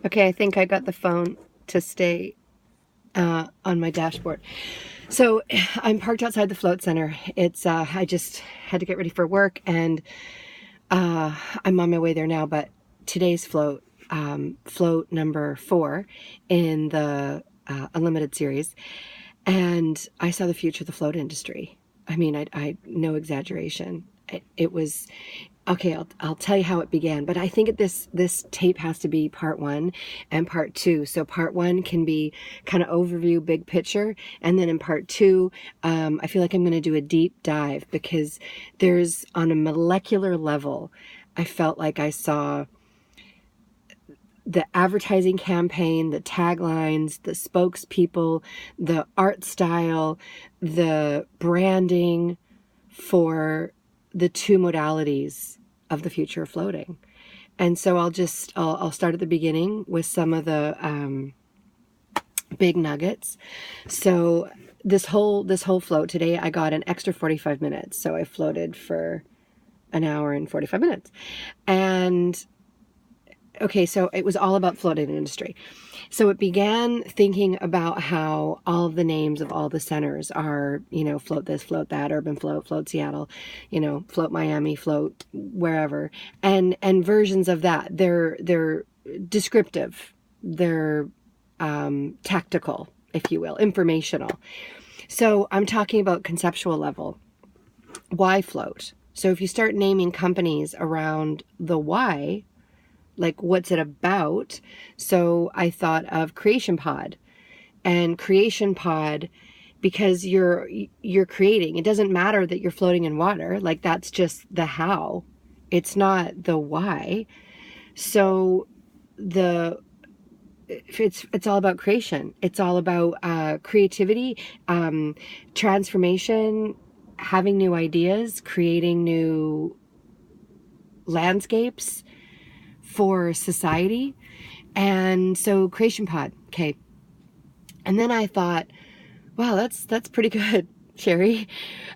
Okay, I think I got the phone to stay on my dashboard. So I'm parked outside the float center. It's I just had to get ready for work, and I'm on my way there now. But today's float, float number 4 in the Unlimited series, and I saw the future of the float industry. I mean, I no exaggeration. It was okay. I'll tell you how it began, but I think this tape has to be part 1 and part 2. So part 1 can be kind of overview, big picture, and then in part 2, I feel like I'm going to do a deep dive, because there's, on a molecular level, I felt like I saw the advertising campaign, the taglines, the spokespeople, the art style, the branding for the 2 modalities of the future of floating. And so I'll start at the beginning with some of the big nuggets. So this whole float today, I got an extra 45 minutes. So I floated for an hour and 45 minutes. And okay, so it was all about floating industry. So it began thinking about how all of the names of all the centers are, float this, float that, urban float, float Seattle, float Miami, float wherever, and versions of that. They're descriptive, they're tactical, if you will, informational. So I'm talking about conceptual level. Why float? So if you start naming companies around the why, like what's it about? So I thought of Creation Pod, and Creation Pod, because you're creating. It doesn't matter that you're floating in water. Like, that's just the how. It's not the why. So it's all about creation. It's all about creativity, transformation, having new ideas, creating new landscapes for society. And so Creation Pod, okay. And then I thought, wow, that's pretty good, Sheri.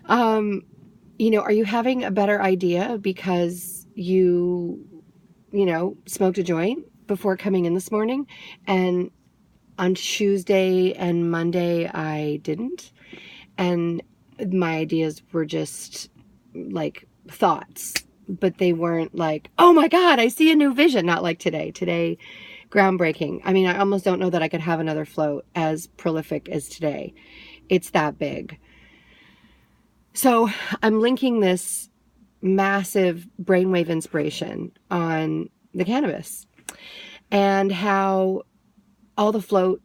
Are you having a better idea because you smoked a joint before coming in this morning? And on Tuesday and Monday, I didn't. And my ideas were just like thoughts, but they weren't like, oh my God, I see a new vision. Not like today. Today, groundbreaking. I mean, I almost don't know that I could have another float as prolific as today. It's that big. So I'm linking this massive brainwave inspiration on the cannabis, and how all the float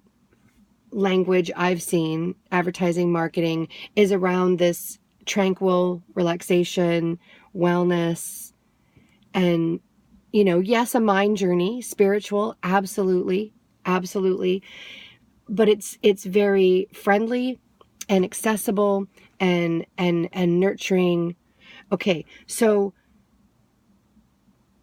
language I've seen, advertising, marketing, is around this tranquil relaxation, wellness, and, yes, a mind journey, spiritual, absolutely, absolutely. But it's very friendly and accessible and nurturing. Okay, so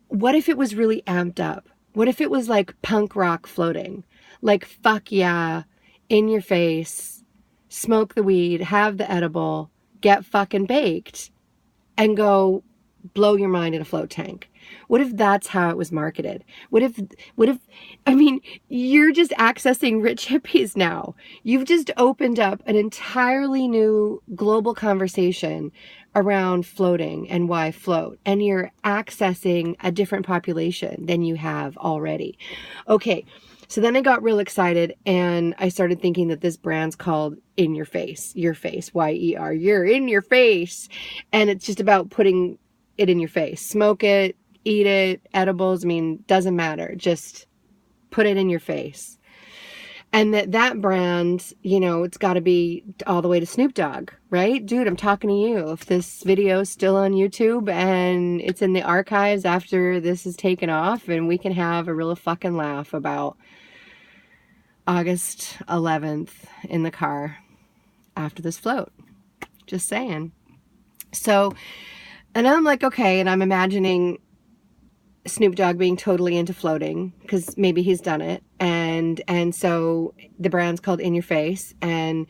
what if it was really amped up? What if it was like punk rock floating? Like, fuck yeah, in your face, smoke the weed, have the edible, get fucking baked, and go blow your mind in a float tank. What if that's how it was marketed? What if, I mean, you're just accessing rich hippies now. You've just opened up an entirely new global conversation around floating and why float. And you're accessing a different population than you have already. Okay. So then I got real excited, and I started thinking that this brand's called In Your Face, YER, you're in your face. And it's just about putting it in your face. Smoke it, eat it, edibles, I mean, doesn't matter. Just put it in your face. And that brand, it's got to be all the way to Snoop Dogg, right? Dude, I'm talking to you. If this video is still on YouTube and it's in the archives after this is taken off, and we can have a real fucking laugh about August 11th in the car after this float. Just saying. So, and I'm like, okay, and I'm imagining Snoop Dogg being totally into floating, because maybe he's done it. And so the brand's called In Your Face, and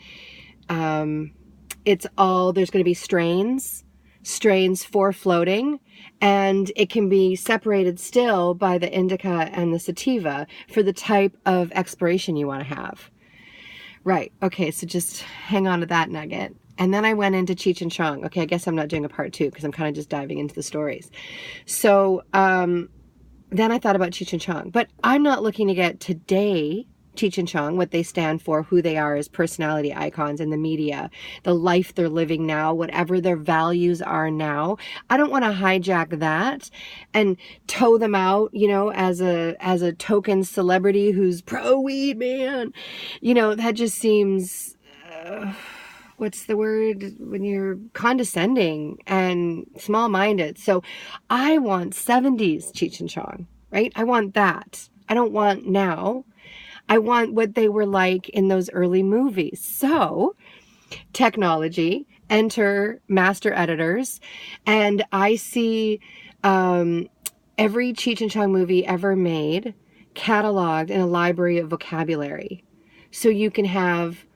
it's all, there's going to be strains. strains for floating, and it can be separated still by the indica and the sativa for the type of expiration you want to have. Right. Okay. So just hang on to that nugget. And then I went into Cheech and Chong. Okay. I guess I'm not doing a part 2 because I'm kind of just diving into the stories. So, then I thought about Cheech and Chong, but I'm not looking to get today Cheech and Chong, what they stand for, who they are as personality icons in the media, the life they're living now, whatever their values are now. I don't want to hijack that and toe them out, you know, as a token celebrity who's pro weed, man. You know, that just seems, what's the word when you're condescending and small-minded. So I want 70s Cheech and Chong, right? I want that. I don't want now. I want what they were like in those early movies. So technology, enter master editors, and I see every Cheech and Chong movie ever made cataloged in a library of vocabulary. So you can have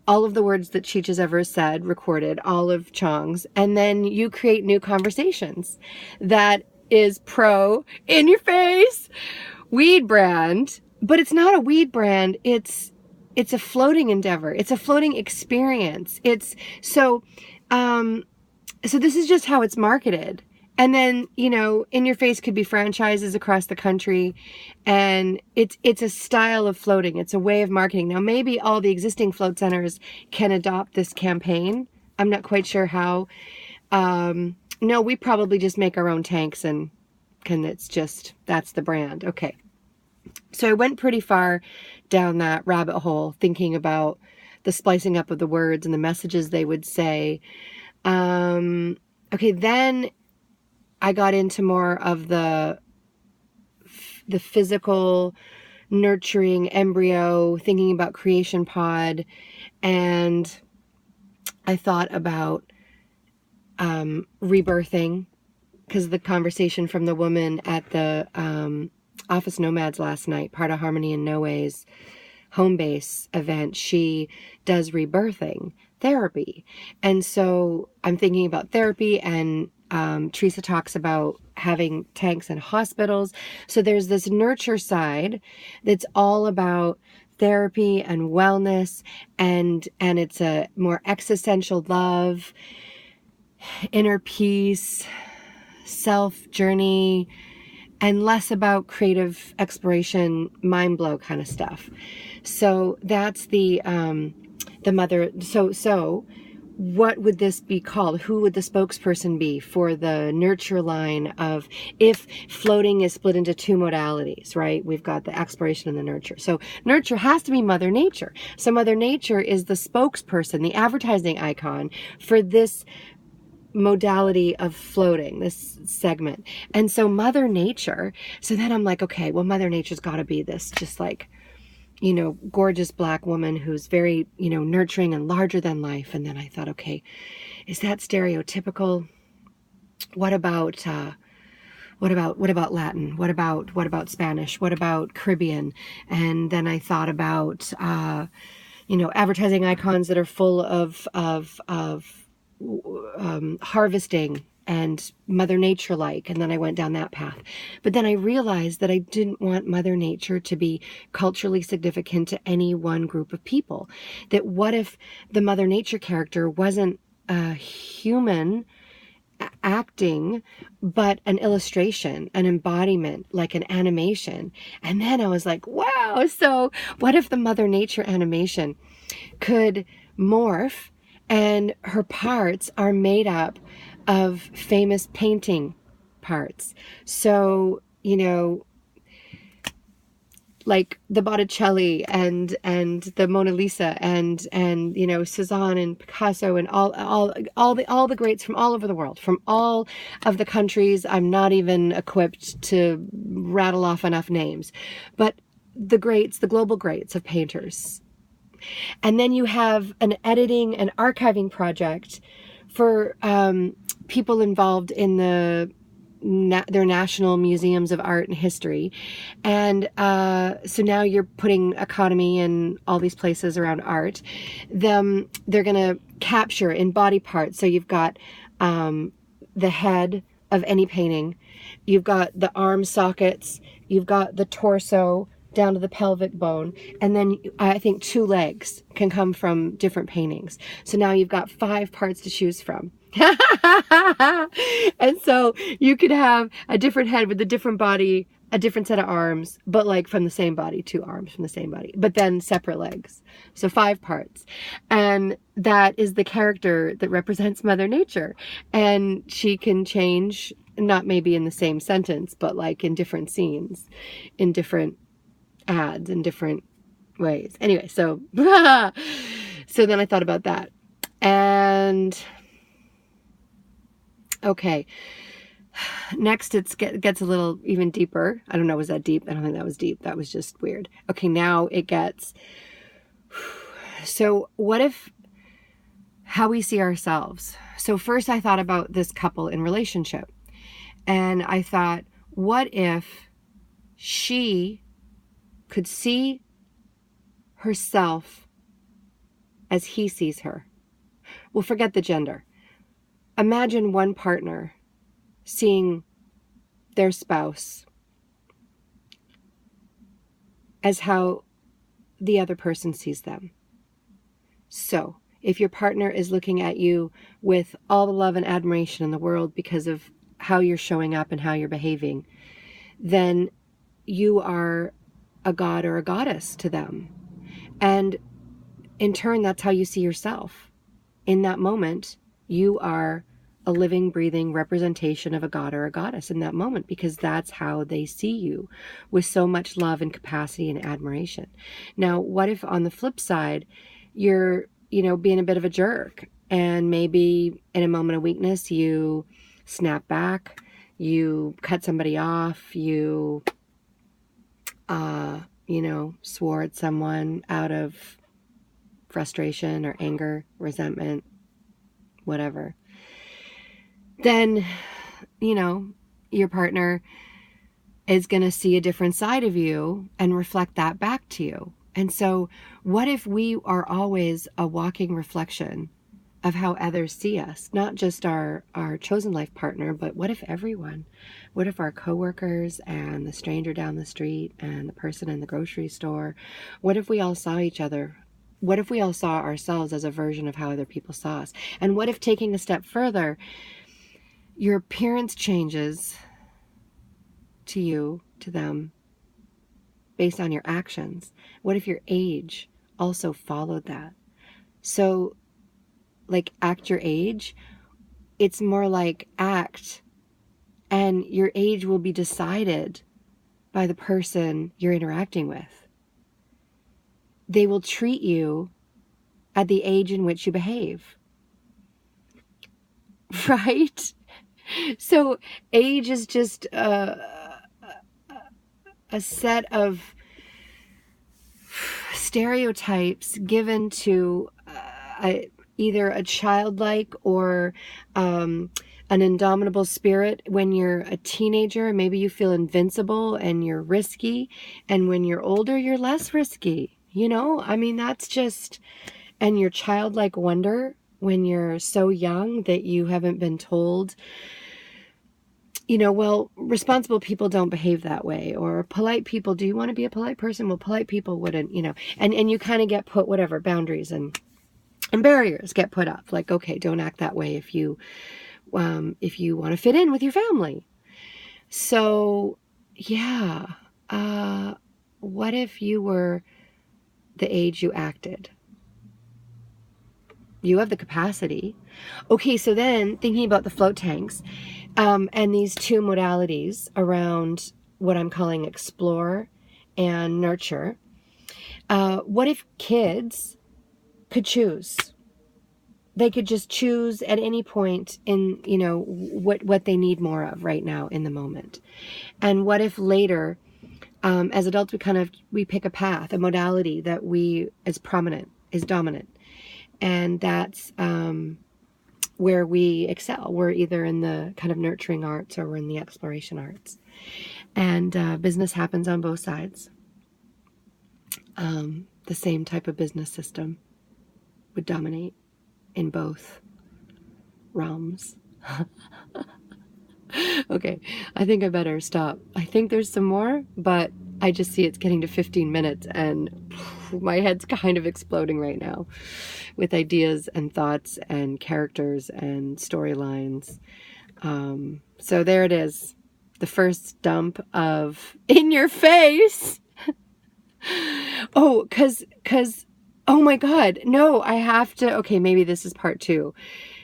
all of the words that Cheech has ever said recorded, all of Chong's, and then you create new conversations that is pro in your face weed brand. But it's not a weed brand. It's a floating endeavor. It's a floating experience. So this is just how it's marketed. And then, you know, in your face could be franchises across the country, and it's a style of floating. It's a way of marketing. Now, maybe all the existing float centers can adopt this campaign. I'm not quite sure how. No, we probably just make our own tanks, and that's the brand. Okay. So I went pretty far down that rabbit hole thinking about the splicing up of the words and the messages they would say. Okay, then I got into more of the physical nurturing embryo, thinking about creation pod, and I thought about rebirthing, because the conversation from the woman at the Office Nomads last night, part of Harmony and Noe's home base event, she does rebirthing therapy. And so I'm thinking about therapy, and Teresa talks about having tanks in hospitals. So there's this nurture side that's all about therapy and wellness, and it's a more existential love, inner peace, self journey, and less about creative exploration, mind blow kind of stuff. So that's the mother. So what would this be called? Who would the spokesperson be for the nurture line of, if floating is split into 2 modalities, right? We've got the exploration and the nurture. So nurture has to be Mother Nature. So Mother Nature is the spokesperson, the advertising icon for this modality of floating, this segment. And so Mother Nature, so then I'm like, okay, well, Mother Nature's got to be this just like, you know, gorgeous black woman who's very, you know, nurturing and larger than life. And then I thought, okay, is that stereotypical? What about Latin? What about Spanish? What about Caribbean? And then I thought about, you know, advertising icons that are full of harvesting and Mother Nature like, and then I went down that path. But then I realized that I didn't want Mother Nature to be culturally significant to any one group of people. That what if the Mother Nature character wasn't a human acting, but an illustration, an embodiment, like an animation? And then I was like, wow, so what if the Mother Nature animation could morph, and her parts are made up of famous painting parts? So, you know, like the Botticelli and the Mona Lisa and you know, Cezanne and Picasso and all the greats from all over the world, from all of the countries. I'm not even equipped to rattle off enough names, but the greats, the global greats of painters. And then you have an editing and archiving project for people involved in their national museums of art and history. And so now you're putting economy in all these places around art. They're going to capture in body parts. So you've got the head of any painting. You've got the arm sockets, you've got the torso down to the pelvic bone, and then I think 2 legs can come from different paintings. So now you've got 5 parts to choose from. And so you could have a different head with a different body, a different set of arms, but like from the same body, 2 arms from the same body, but then separate legs. So 5 parts. And that is the character that represents Mother Nature. And she can change, not maybe in the same sentence, but like in different scenes, in different ads, in different ways. Anyway, so so then I thought about that. And okay, next it gets a little even deeper. I don't know, was that deep? I don't think that was deep. That was just weird. Okay, now it gets, so what if, how we see ourselves. So first I thought about this couple in relationship, and I thought, what if she could see herself as he sees her? Well, forget the gender. Imagine one partner seeing their spouse as how the other person sees them. So, if your partner is looking at you with all the love and admiration in the world because of how you're showing up and how you're behaving, then you are a god or a goddess to them. And in turn, that's how you see yourself. In that moment, you are a living, breathing representation of a god or a goddess in that moment, because that's how they see you, with so much love and capacity and admiration. Now, what if on the flip side, you're, being a bit of a jerk, and maybe in a moment of weakness, you snap back, you cut somebody off, you, swore at someone out of frustration or anger, resentment, whatever. Then, your partner is going to see a different side of you and reflect that back to you. And so what if we are always a walking reflection of how others see us? Not just our chosen life partner, but what if everyone? What if our coworkers and the stranger down the street and the person in the grocery store? What if we all saw each other? What if we all saw ourselves as a version of how other people saw us? And what if, taking a step further, your appearance changes to you, to them, based on your actions? What if your age also followed that? So, like, act your age, it's more like act, and your age will be decided by the person you're interacting with. They will treat you at the age in which you behave. Right? So age is just a set of stereotypes given to either a childlike or an indomitable spirit. When you're a teenager, maybe you feel invincible and you're risky. And when you're older, you're less risky. That's just, and your childlike wonder when you're so young that you haven't been told, well, responsible people don't behave that way, or polite people, do you want to be a polite person? Well, polite people wouldn't, and you kind of get put, whatever, boundaries and barriers get put up. Like, okay, don't act that way if you want to fit in with your family. So, yeah, what if you were the age you acted? You have the capacity. Okay, so then thinking about the float tanks, and these 2 modalities around what I'm calling explore and nurture. What if kids could choose? They could just choose at any point in, what they need more of right now in the moment. And what if later, as adults, we pick a path, a modality that is prominent, is dominant. And that's where we excel. We're either in the kind of nurturing arts or we're in the exploration arts. And business happens on both sides. The same type of business system would dominate in both realms. Okay, I think I better stop. I think there's some more, but I just see it's getting to 15 minutes and my head's kind of exploding right now with ideas and thoughts and characters and storylines. So there it is. The first dump of in your face. Oh, oh my God, no, I have to, okay, maybe this is part two,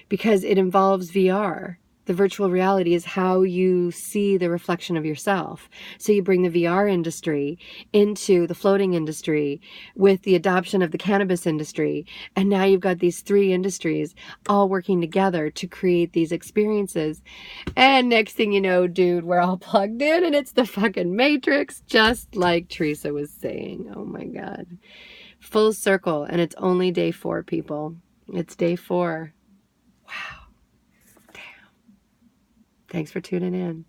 because it involves VR. The virtual reality is how you see the reflection of yourself. So you bring the VR industry into the floating industry with the adoption of the cannabis industry. And now you've got these three industries all working together to create these experiences. And next thing you know, dude, we're all plugged in and it's the fucking Matrix, just like Teresa was saying. Oh my God. Full circle. And it's only day 4, people. It's day 4. Wow. Thanks for tuning in.